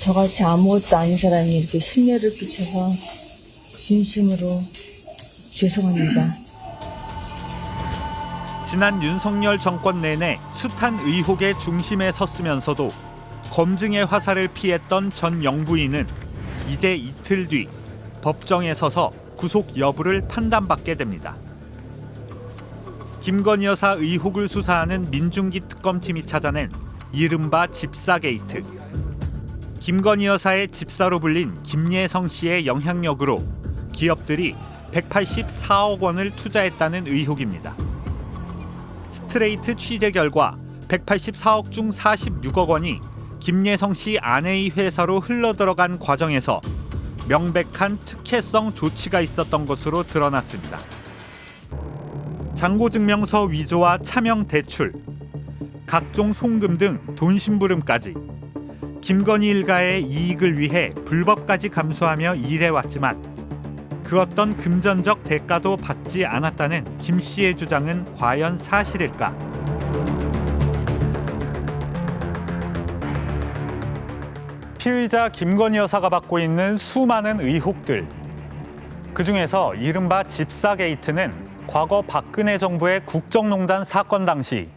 저같이 아무것도 아닌 사람이 이렇게 심려를 끼쳐서 진심으로 죄송합니다. 지난 윤석열 정권 내내 숱한 의혹의 중심에 섰으면서도 검증의 화살을 피했던 전 영부인은 이제 이틀 뒤 법정에 서서 구속 여부를 판단받게 됩니다. 김건희 여사 의혹을 수사하는 민중기 특검팀이 찾아낸 이른바 집사 게이트. 김건희 여사의 집사로 불린 김예성 씨의 영향력으로 기업들이 184억 원을 투자했다는 의혹입니다. 스트레이트 취재 결과 184억 중 46억 원이 김예성 씨 아내의 회사로 흘러들어간 과정에서 명백한 특혜성 조치가 있었던 것으로 드러났습니다. 잔고증명서 위조와 차명 대출, 각종 송금 등 돈 심부름까지 김건희 일가의 이익을 위해 불법까지 감수하며 일해왔지만 그 어떤 금전적 대가도 받지 않았다는 김 씨의 주장은 과연 사실일까? 피의자 김건희 여사가 받고 있는 수많은 의혹들. 그중에서 이른바 집사 게이트는 과거 박근혜 정부의 국정농단 사건 당시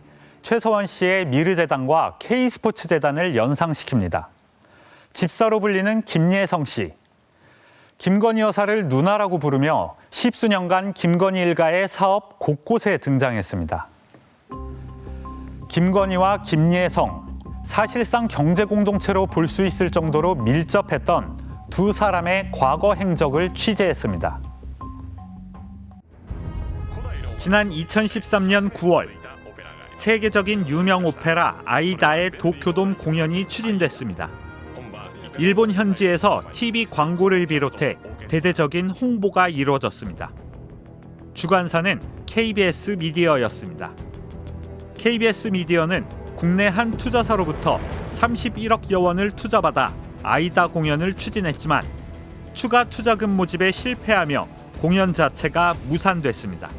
최서원 씨의 미르재단과 K스포츠재단을 연상시킵니다. 집사로 불리는 김예성 씨. 김건희 여사를 누나라고 부르며 십수년간 김건희 일가의 사업 곳곳에 등장했습니다. 김건희와 김예성, 사실상 경제 공동체로 볼 수 있을 정도로 밀접했던 두 사람의 과거 행적을 취재했습니다. 지난 2013년 9월, 세계적인 유명 오페라 아이다의 도쿄돔 공연이 추진됐습니다. 일본 현지에서 TV 광고를 비롯해 대대적인 홍보가 이루어졌습니다. 주관사는 KBS 미디어였습니다. KBS 미디어는 국내 한 투자사로부터 31억여 원을 투자받아 아이다 공연을 추진했지만 추가 투자금 모집에 실패하며 공연 자체가 무산됐습니다.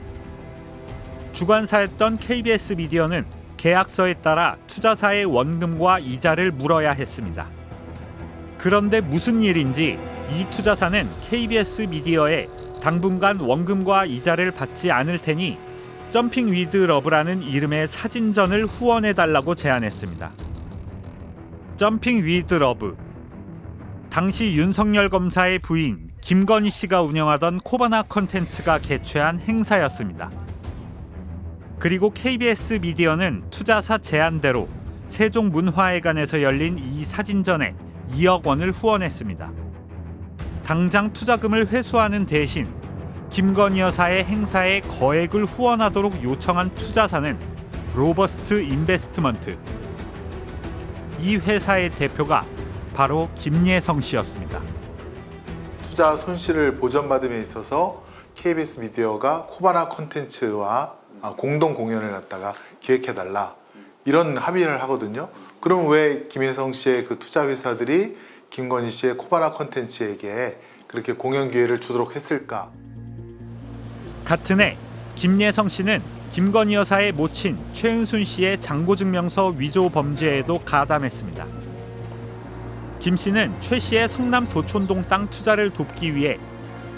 주관사였던 KBS 미디어는 계약서에 따라 투자사의 원금과 이자를 물어야 했습니다. 그런데 무슨 일인지 이 투자사는 KBS 미디어에 당분간 원금과 이자를 받지 않을 테니 점핑 위드 러브라는 이름의 사진전을 후원해달라고 제안했습니다. 점핑 위드 러브. 당시 윤석열 검사의 부인 김건희 씨가 운영하던 코바나 컨텐츠가 개최한 행사였습니다. 그리고 KBS 미디어는 투자사 제안대로 세종문화회관에서 열린 이 사진전에 2억 원을 후원했습니다. 당장 투자금을 회수하는 대신 김건희 여사의 행사에 거액을 후원하도록 요청한 투자사는 로버스트 인베스트먼트. 이 회사의 대표가 바로 김예성 씨였습니다. 투자 손실을 보전받음에 있어서 KBS 미디어가 코바나 콘텐츠와 공동 공연을 갖다가 기획해달라 이런 합의를 하거든요. 그럼 왜 김예성 씨의 그 투자 회사들이 김건희 씨의 코바나 콘텐츠에게 그렇게 공연 기회를 주도록 했을까? 같은 해 김예성 씨는 김건희 여사의 모친 최은순 씨의 잔고증명서 위조 범죄에도 가담했습니다. 김 씨는 최 씨의 성남 도촌동 땅 투자를 돕기 위해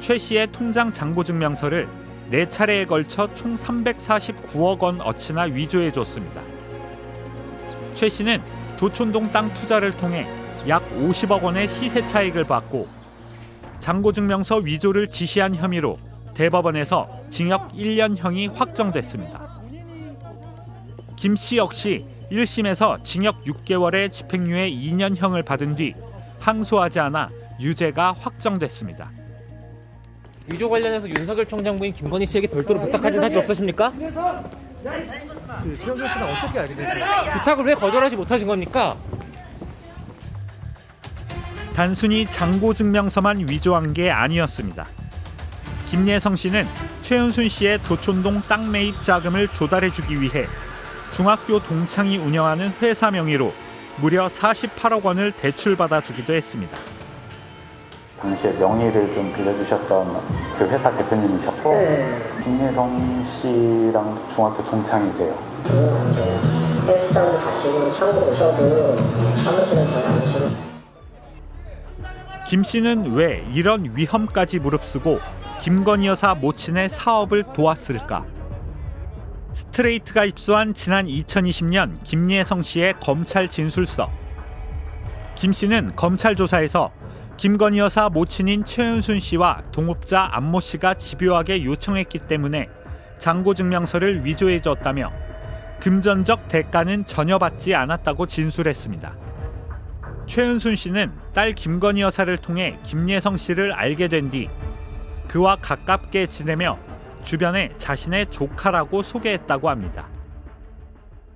최 씨의 통장 잔고증명서를 4차례에 걸쳐 총 349억 원 어치나 위조해줬습니다. 최 씨는 도촌동 땅 투자를 통해 약 50억 원의 시세 차익을 받고 잔고증명서 위조를 지시한 혐의로 대법원에서 징역 1년형이 확정됐습니다. 김 씨 역시 1심에서 징역 6개월의 집행유예 2년형을 받은 뒤 항소하지 않아 유죄가 확정됐습니다. 위조 관련해서 윤석열 총장 부인 김건희 씨에게 별도로 부탁하신 사실 없으십니까? 최영준 씨는 어떻게 알게 됐어요? 부탁을 왜 거절하지 못하신 겁니까? 단순히 잔고증명서만 위조한 게 아니었습니다. 김예성 씨는 최은순 씨의 도촌동 땅 매입 자금을 조달해주기 위해 중학교 동창이 운영하는 회사 명의로 무려 48억 원을 대출받아주기도 했습니다. 당시에 명의를 좀 빌려주셨던 그 회사 대표님이셨고 김예성 씨랑 중학교 동창이세요. 해수장도 가시고 창고 오셔도 사무실은 잘 안 오시고. 김 씨는 왜 이런 위험까지 무릅쓰고 김건희 여사 모친의 사업을 도왔을까? 스트레이트가 입수한 지난 2020년 김예성 씨의 검찰 진술서. 김 씨는 검찰 조사에서 김건희 여사 모친인 최은순 씨와 동업자 안모 씨가 집요하게 요청했기 때문에 잔고증명서를 위조해 줬다며 금전적 대가는 전혀 받지 않았다고 진술했습니다. 최은순 씨는 딸 김건희 여사를 통해 김예성 씨를 알게 된 뒤 그와 가깝게 지내며 주변에 자신의 조카라고 소개했다고 합니다.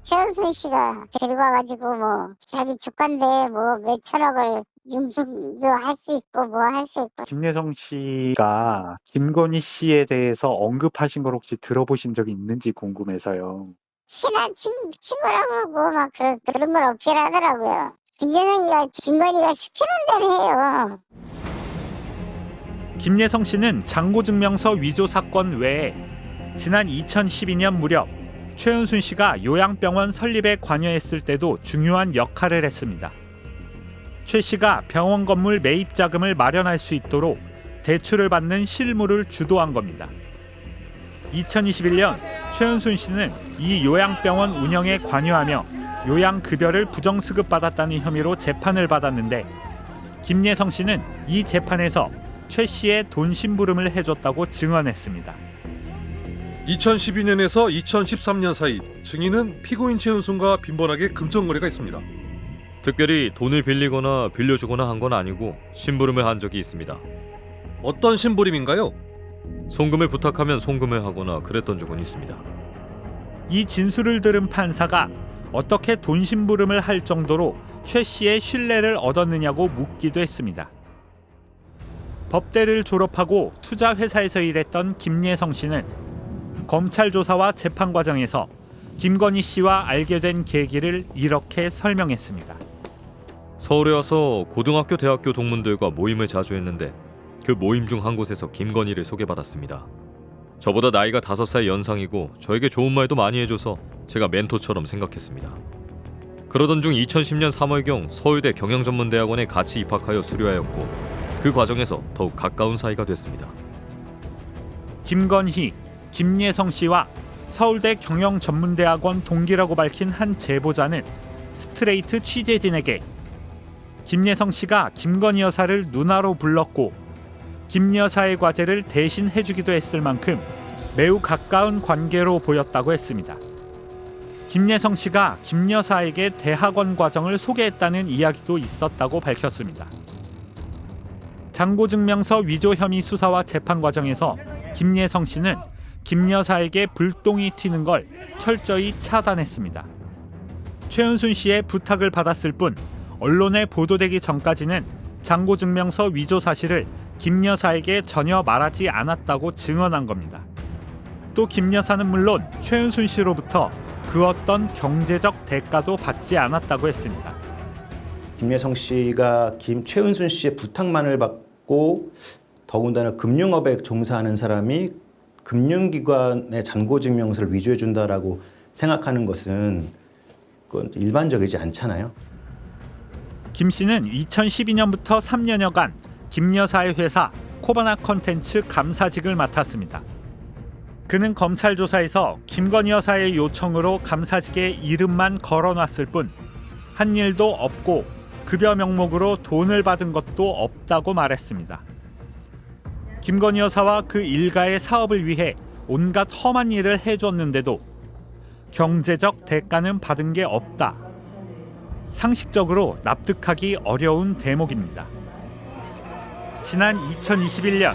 최은순 씨가 데리고 와가지고 뭐 자기 조카인데 뭐 몇천억을 융수도 할 수 있고 뭐 할 수 있고. 김예성 씨가 김건희 씨에 대해서 언급하신 걸 혹시 들어보신 적이 있는지 궁금해서요. 친한 친구라고 그러고 막 그런 걸 어필하더라고요. 김예성이가 김건희가 시키는 대로 해요. 김예성 씨는 잔고증명서 위조 사건 외에 지난 2012년 무렵 최은순 씨가 요양병원 설립에 관여했을 때도 중요한 역할을 했습니다. 최 씨가 병원 건물 매입 자금을 마련할 수 있도록 대출을 받는 실무를 주도한 겁니다. 2021년 최은순 씨는 이 요양병원 운영에 관여하며 요양급여를 부정수급받았다는 혐의로 재판을 받았는데 김예성 씨는 이 재판에서 최 씨의 돈 심부름을 해줬다고 증언했습니다. 2012년에서 2013년 사이 증인은 피고인 최은순과 빈번하게 금전 거래가 있습니다. 특별히 돈을 빌리거나 빌려주거나 한 건 아니고 심부름을 한 적이 있습니다. 어떤 심부름인가요? 송금을 부탁하면 송금을 하거나 그랬던 적은 있습니다. 이 진술을 들은 판사가 어떻게 돈 심부름을 할 정도로 최 씨의 신뢰를 얻었느냐고 묻기도 했습니다. 법대를 졸업하고 투자회사에서 일했던 김예성 씨는 검찰 조사와 재판 과정에서 김건희 씨와 알게 된 계기를 이렇게 설명했습니다. 서울에 와서 고등학교, 대학교 동문들과 모임을 자주 했는데 그 모임 중 한 곳에서 김건희를 소개받았습니다. 저보다 나이가 5살 연상이고 저에게 좋은 말도 많이 해줘서 제가 멘토처럼 생각했습니다. 그러던 중 2010년 3월경 서울대 경영전문대학원에 같이 입학하여 수료하였고 그 과정에서 더욱 가까운 사이가 됐습니다. 김건희, 김예성 씨와 서울대 경영전문대학원 동기라고 밝힌 한 제보자는 스트레이트 취재진에게 김예성 씨가 김건희 여사를 누나로 불렀고 김 여사의 과제를 대신 해주기도 했을 만큼 매우 가까운 관계로 보였다고 했습니다. 김예성 씨가 김 여사에게 대학원 과정을 소개했다는 이야기도 있었다고 밝혔습니다. 잔고증명서 위조 혐의 수사와 재판 과정에서 김예성 씨는 김 여사에게 불똥이 튀는 걸 철저히 차단했습니다. 최은순 씨의 부탁을 받았을 뿐 언론에 보도되기 전까지는 잔고증명서 위조 사실을 김 여사에게 전혀 말하지 않았다고 증언한 겁니다. 또 김 여사는 물론 최은순 씨로부터 그 어떤 경제적 대가도 받지 않았다고 했습니다. 김예성 씨가 최은순 씨의 부탁만을 받고 더군다나 금융업에 종사하는 사람이 금융기관의 잔고증명서를 위조해 준다라고 생각하는 것은 그건 일반적이지 않잖아요. 김 씨는 2012년부터 3년여간 김 여사의 회사 코바나 컨텐츠 감사직을 맡았습니다. 그는 검찰 조사에서 김건희 여사의 요청으로 감사직에 이름만 걸어놨을 뿐 한 일도 없고 급여 명목으로 돈을 받은 것도 없다고 말했습니다. 김건희 여사와 그 일가의 사업을 위해 온갖 험한 일을 해줬는데도 경제적 대가는 받은 게 없다. 상식적으로 납득하기 어려운 대목입니다. 지난 2021년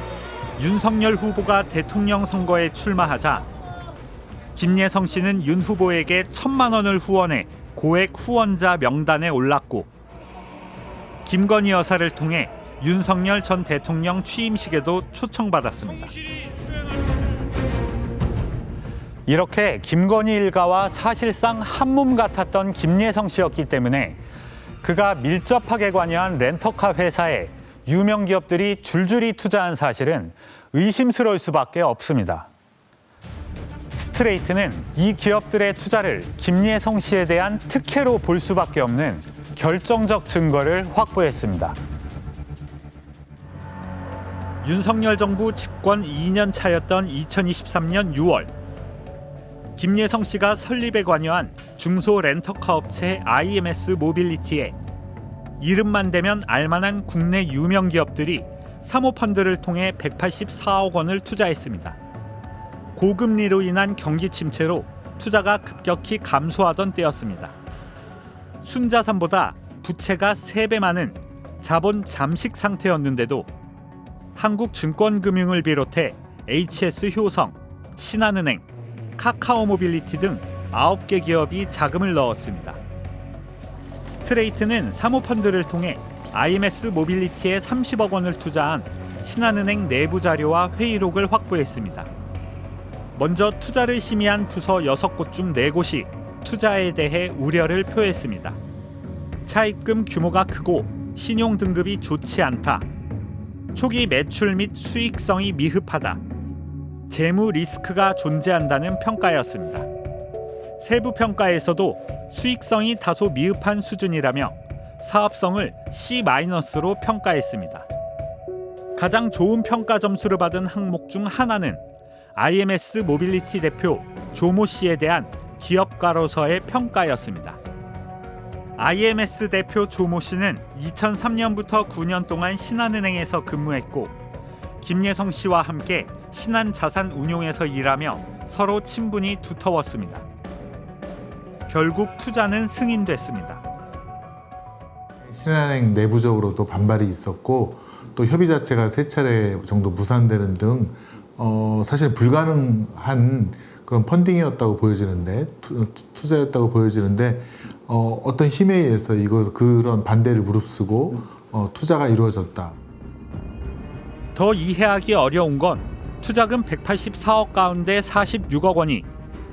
윤석열 후보가 대통령 선거에 출마하자 김예성 씨는 윤 후보에게 1,000만 원을 후원해 고액 후원자 명단에 올랐고 김건희 여사를 통해 윤석열 전 대통령 취임식에도 초청받았습니다. 이렇게 김건희 일가와 사실상 한몸 같았던 김예성 씨였기 때문에 그가 밀접하게 관여한 렌터카 회사에 유명 기업들이 줄줄이 투자한 사실은 의심스러울 수밖에 없습니다. 스트레이트는 이 기업들의 투자를 김예성 씨에 대한 특혜로 볼 수밖에 없는 결정적 증거를 확보했습니다. 윤석열 정부 집권 2년 차였던 2023년 6월 김예성 씨가 설립에 관여한 중소 렌터카 업체 IMS 모빌리티에 이름만 대면 알만한 국내 유명 기업들이 사모펀드를 통해 184억 원을 투자했습니다. 고금리로 인한 경기 침체로 투자가 급격히 감소하던 때였습니다. 순자산보다 부채가 3배 많은 자본 잠식 상태였는데도 한국증권금융을 비롯해 HS효성, 신한은행, 카카오모빌리티 등 9개 기업이 자금을 넣었습니다. 스트레이트는 사모펀드를 통해 IMS 모빌리티에 30억 원을 투자한 신한은행 내부 자료와 회의록을 확보했습니다. 먼저 투자를 심의한 부서 6곳 중 4곳이 투자에 대해 우려를 표했습니다. 차입금 규모가 크고 신용 등급이 좋지 않다. 초기 매출 및 수익성이 미흡하다. 재무 리스크가 존재한다는 평가였습니다. 세부 평가에서도 수익성이 다소 미흡한 수준이라며 사업성을 C-로 평가했습니다. 가장 좋은 평가 점수를 받은 항목 중 하나는 IMS 모빌리티 대표 조모 씨에 대한 기업가로서의 평가였습니다. IMS 대표 조모 씨는 2003년부터 9년 동안 신한은행에서 근무했고 김예성 씨와 함께 신한자산운용에서 일하며 서로 친분이 두터웠습니다. 결국 투자는 승인됐습니다. 신한은행 내부적으로도 반발이 있었고 또 협의 자체가 3차례 정도 무산되는 등 사실 불가능한 그런 펀딩이었다고 보여지는데 투자였다고 보여지는데 어떤 힘에 의해서 그런 반대를 무릅쓰고 투자가 이루어졌다. 더 이해하기 어려운 건 투자금 184억 가운데 46억 원이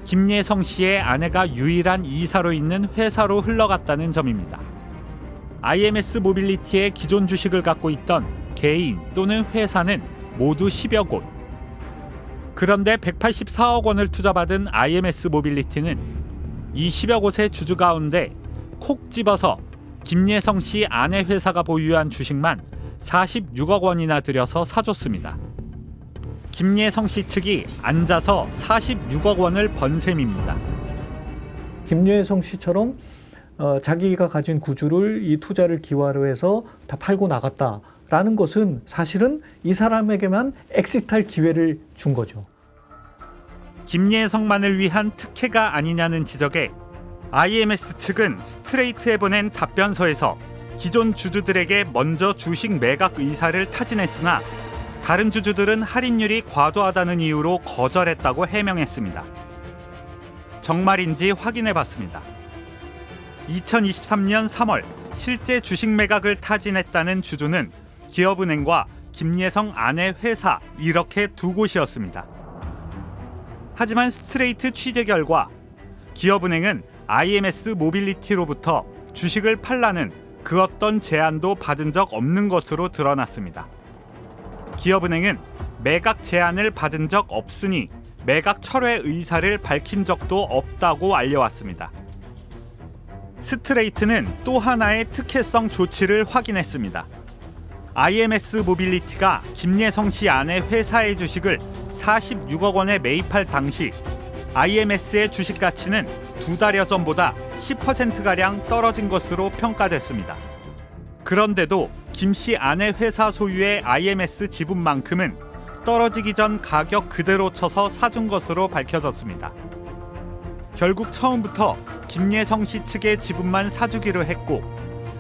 김예성 씨의 아내가 유일한 이사로 있는 회사로 흘러갔다는 점입니다. IMS 모빌리티의 기존 주식을 갖고 있던 개인 또는 회사는 모두 10여 곳. 그런데 184억 원을 투자받은 IMS 모빌리티는 이 10여 곳의 주주 가운데 콕 집어서 김예성 씨 아내 회사가 보유한 주식만 46억 원이나 들여서 사줬습니다. 김예성 씨 측이 앉아서 46억 원을 번 셈입니다. 김예성 씨처럼 자기가 가진 구주를 이 투자를 기화로 해서 다 팔고 나갔다라는 것은 사실은 이 사람에게만 엑시트할 기회를 준 거죠. 김예성만을 위한 특혜가 아니냐는 지적에 IMS 측은 스트레이트에 보낸 답변서에서 기존 주주들에게 먼저 주식 매각 의사를 타진했으나 다른 주주들은 할인율이 과도하다는 이유로 거절했다고 해명했습니다. 정말인지 확인해봤습니다. 2023년 3월 실제 주식 매각을 타진했다는 주주는 기업은행과 김예성 아내 회사 이렇게 2곳이었습니다. 하지만 스트레이트 취재 결과 기업은행은 IMS 모빌리티로부터 주식을 팔라는 그 어떤 제안도 받은 적 없는 것으로 드러났습니다. 기업은행은 매각 제안을 받은 적 없으니 매각 철회 의사를 밝힌 적도 없다고 알려왔습니다. 스트레이트는 또 하나의 특혜성 조치를 확인했습니다. IMS 모빌리티가 김예성 씨 아내 회사의 주식을 46억 원에 매입할 당시 IMS의 주식 가치는 2달여 전보다 10%가량 떨어진 것으로 평가됐습니다. 그런데도 김 씨 아내 회사 소유의 IMS 지분만큼은 떨어지기 전 가격 그대로 쳐서 사준 것으로 밝혀졌습니다. 결국 처음부터 김예성 씨 측의 지분만 사주기로 했고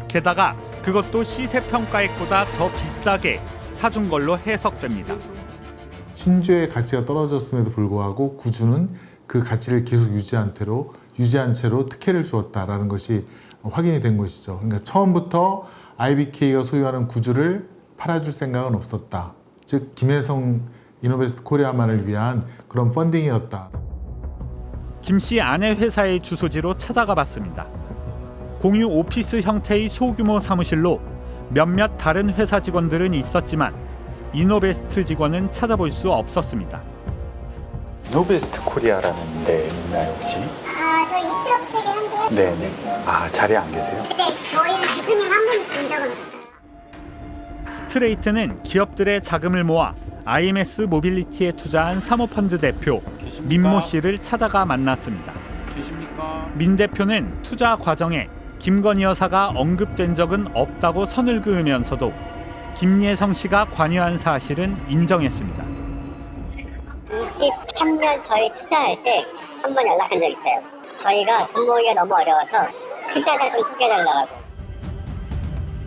게다가 그것도 시세평가액보다 더 비싸게 사준 걸로 해석됩니다. 신주의 가치가 떨어졌음에도 불구하고 구주는 그 가치를 계속 유지한 채로 특혜를 주었다라는 것이 확인이 된 것이죠. 그러니까 처음부터 IBK가 소유하는 구주를 팔아줄 생각은 없었다. 즉 김예성 이노베스트 코리아만을 위한 그런 펀딩이었다. 김 씨 아내 회사의 주소지로 찾아가 봤습니다. 공유 오피스 형태의 소규모 사무실로 몇몇 다른 회사 직원들은 있었지만 이노베스트 직원은 찾아볼 수 없었습니다. 이노베스트 코리아라는 데 있나요 혹시? 저 입주업체긴 한데요. 네네. 자리에 안 계세요? 네, 저희는 대표님 한 분 본 적은 없어요. 스트레이트는 기업들의 자금을 모아 IMS 모빌리티에 투자한 사모펀드 대표 민모 씨를 찾아가 만났습니다. 민 대표는 투자 과정에 김건희 여사가 언급된 적은 없다고 선을 그으면서도 김예성 씨가 관여한 사실은 인정했습니다. 23년 저희 투자할 때 한 번 연락한 적 있어요. 저희가 돈 모으기가 너무 어려워서 투자자 좀 소개해달라고.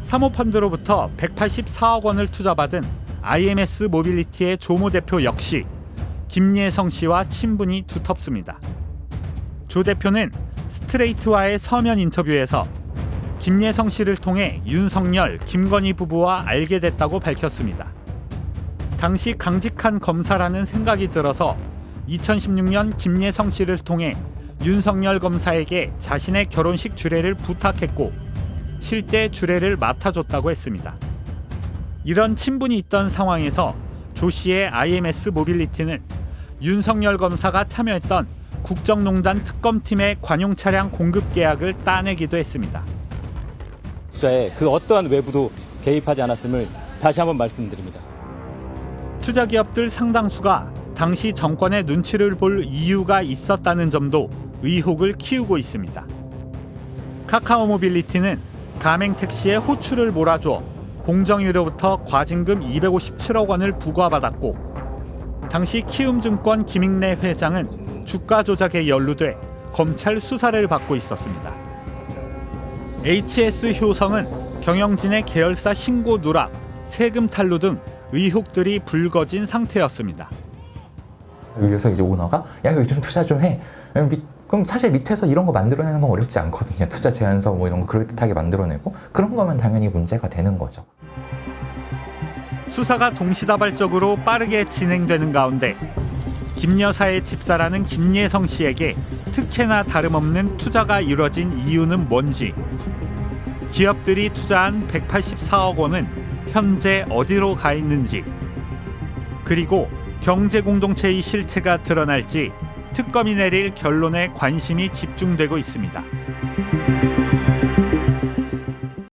사모펀드로부터 184억 원을 투자받은 IMS 모빌리티의 조모 대표 역시 김예성 씨와 친분이 두텁습니다. 조 대표는 스트레이트와의 서면 인터뷰에서 김예성 씨를 통해 윤석열, 김건희 부부와 알게 됐다고 밝혔습니다. 당시 강직한 검사라는 생각이 들어서 2016년 김예성 씨를 통해 윤석열 검사에게 자신의 결혼식 주례를 부탁했고 실제 주례를 맡아줬다고 했습니다. 이런 친분이 있던 상황에서 조 씨의 IMS 모빌리티는 윤석열 검사가 참여했던 국정농단 특검팀의 관용 차량 공급 계약을 따내기도 했습니다. 투자에 그 어떠한 외부도 개입하지 않았음을 다시 한번 말씀드립니다. 투자 기업들 상당수가 당시 정권의 눈치를 볼 이유가 있었다는 점도 의혹을 키우고 있습니다. 카카오 모빌리티는 가맹 택시에 호출을 몰아주어 공정위로부터 과징금 257억 원을 부과받았고 당시 키움증권 김익래 회장은 주가 조작에 연루돼 검찰 수사를 받고 있었습니다. HS 효성은 경영진의 계열사 신고 누락, 세금 탈루 등 의혹들이 불거진 상태였습니다. 여기서 이제 오너가 야 여기 좀 투자 좀 해. 그럼 사실 밑에서 이런 거 만들어내는 건 어렵지 않거든요. 투자 제안서 뭐 이런 거 그럴듯하게 만들어내고 그런 거면 당연히 문제가 되는 거죠. 수사가 동시다발적으로 빠르게 진행되는 가운데 김 여사의 집사라는 김예성 씨에게 특혜나 다름없는 투자가 이뤄진 이유는 뭔지, 기업들이 투자한 184억 원은 현재 어디로 가 있는지, 그리고 경제 공동체의 실체가 드러날지 특검이 내릴 결론에 관심이 집중되고 있습니다.